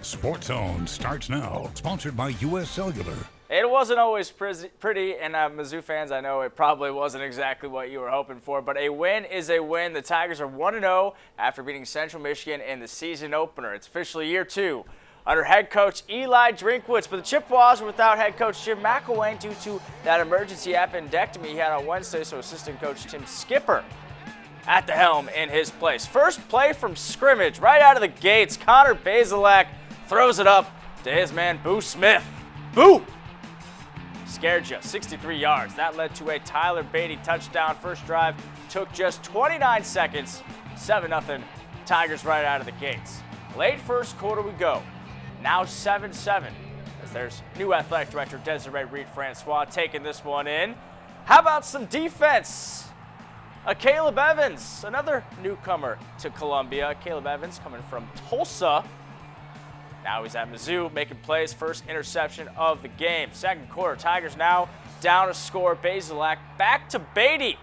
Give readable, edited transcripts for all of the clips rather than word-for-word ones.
Sports Zone starts now. Sponsored by U.S. Cellular. It wasn't always pretty, and Mizzou fans, I know it probably wasn't exactly what you were hoping for, but a win is a win. The Tigers are 1-0 after beating Central Michigan in the season opener. It's officially year 2 under head coach Eli Drinkwitz, but the Chippewas were without head coach Jim McElwain due to that emergency appendectomy he had on Wednesday, so assistant coach Tim Skipper at the helm in his place. First play from scrimmage, right out of the gates, Connor Bazelak throws it up to his man Boo Smith. Boo! Scared you, 63 yards. That led to a Tyler Beatty touchdown. First drive took just 29 seconds. 7-0, Tigers right out of the gates. Late first quarter we go. Now 7-7, as there's new athletic director Desiree Reed-Francois taking this one in. How about some defense? Caleb Evans, another newcomer to Columbia. Caleb Evans coming from Tulsa. Now he's at Mizzou making plays. First interception of the game. Second quarter, Tigers now down a score. Bazelak back to Beatty.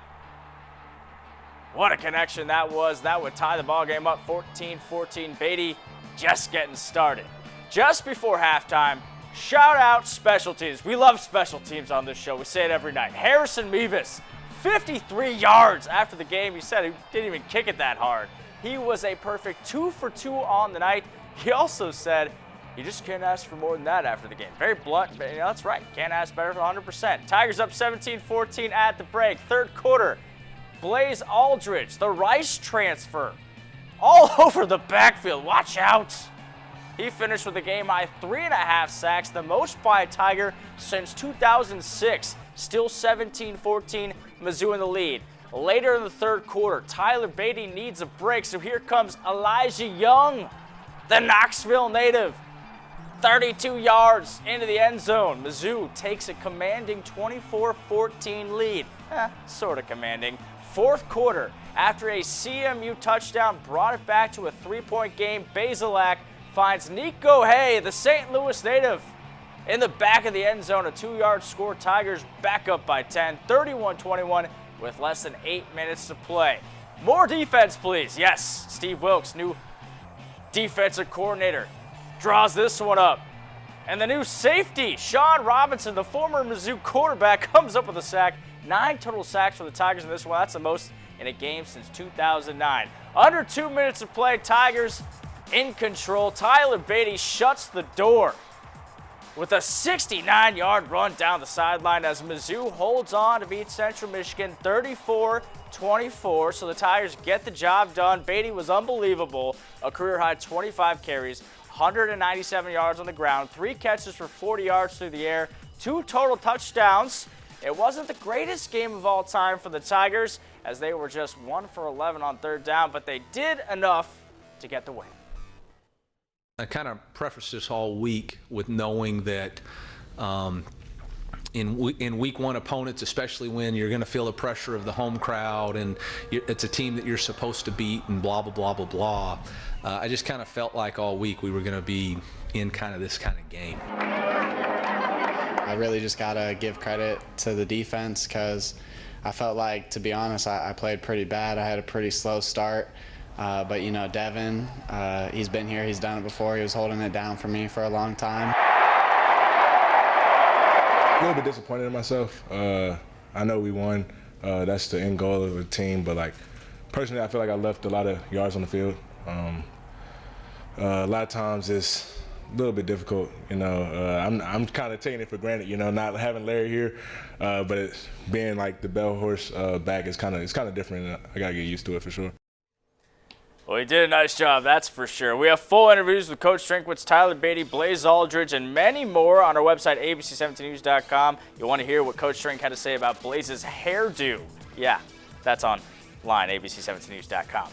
What a connection that was. That would tie the ball game up 14-14. Beatty just getting started. Just before halftime, shout out special teams. We love special teams on this show. We say it every night. Harrison Mevis, 53 yards after the game. He said he didn't even kick it that hard. He was a perfect 2 for 2 on the night. He also said, you just can't ask for more than that after the game. Very blunt, but that's right. Can't ask better for 100%. Tigers up 17-14 at the break. Third quarter, Blaze Aldridge, the Rice transfer, all over the backfield. Watch out. He finished with a game-high 3.5 sacks, the most by a Tiger since 2006. Still 17-14, Mizzou in the lead. Later in the third quarter, Tyler Beatty needs a break, so here comes Elijah Young, the Knoxville native. 32 yards into the end zone. Mizzou takes a commanding 24-14 lead. Sort of commanding. Fourth quarter, after a CMU touchdown brought it back to a 3-point game, Bazelak finds Nico Hay, the St. Louis native, in the back of the end zone. A 2-yard score. Tigers back up by 10, 31-21 with less than 8 minutes to play. More defense, please. Yes, Steve Wilkes, new defensive coordinator, draws this one up. And the new safety, Sean Robinson, the former Mizzou quarterback, comes up with a sack. 9 total sacks for the Tigers in this one. That's the most in a game since 2009. Under 2 minutes of play, Tigers in control. Tyler Beatty shuts the door with a 69-yard run down the sideline as Mizzou holds on to beat Central Michigan 34-24. So the Tigers get the job done. Beatty was unbelievable. A career-high 25 carries, 197 yards on the ground, 3 catches for 40 yards through the air, 2 total touchdowns. It wasn't the greatest game of all time for the Tigers, as they were just 1 for 11 on third down, but they did enough to get the win. I kind of prefaced this whole week with knowing that in week one opponents, especially when you're going to feel the pressure of the home crowd and it's a team that you're supposed to beat and blah, blah, blah, blah, blah. I just kind of felt like all week we were going to be in kind of this kind of game. I really just got to give credit to the defense because I felt like, to be honest, I played pretty bad. I had a pretty slow start. But, you know, Devin, he's been here. He's done it before. He was holding it down for me for a long time. A little bit disappointed in myself. I know we won. That's the end goal of the team. But, like, personally, I feel like I left a lot of yards on the field. A lot of times it's a little bit difficult, you know. I'm kind of taking it for granted, you know, not having Larry here. But being, like, the bell horse back is kind of different. I got to get used to it for sure. Well, he did a nice job, that's for sure. We have full interviews with Coach Drinkwitz, Tyler Beatty, Blaze Aldridge, and many more on our website, abc17news.com. You'll want to hear what Coach Drink had to say about Blaze's hairdo. Yeah, that's online, abc17news.com.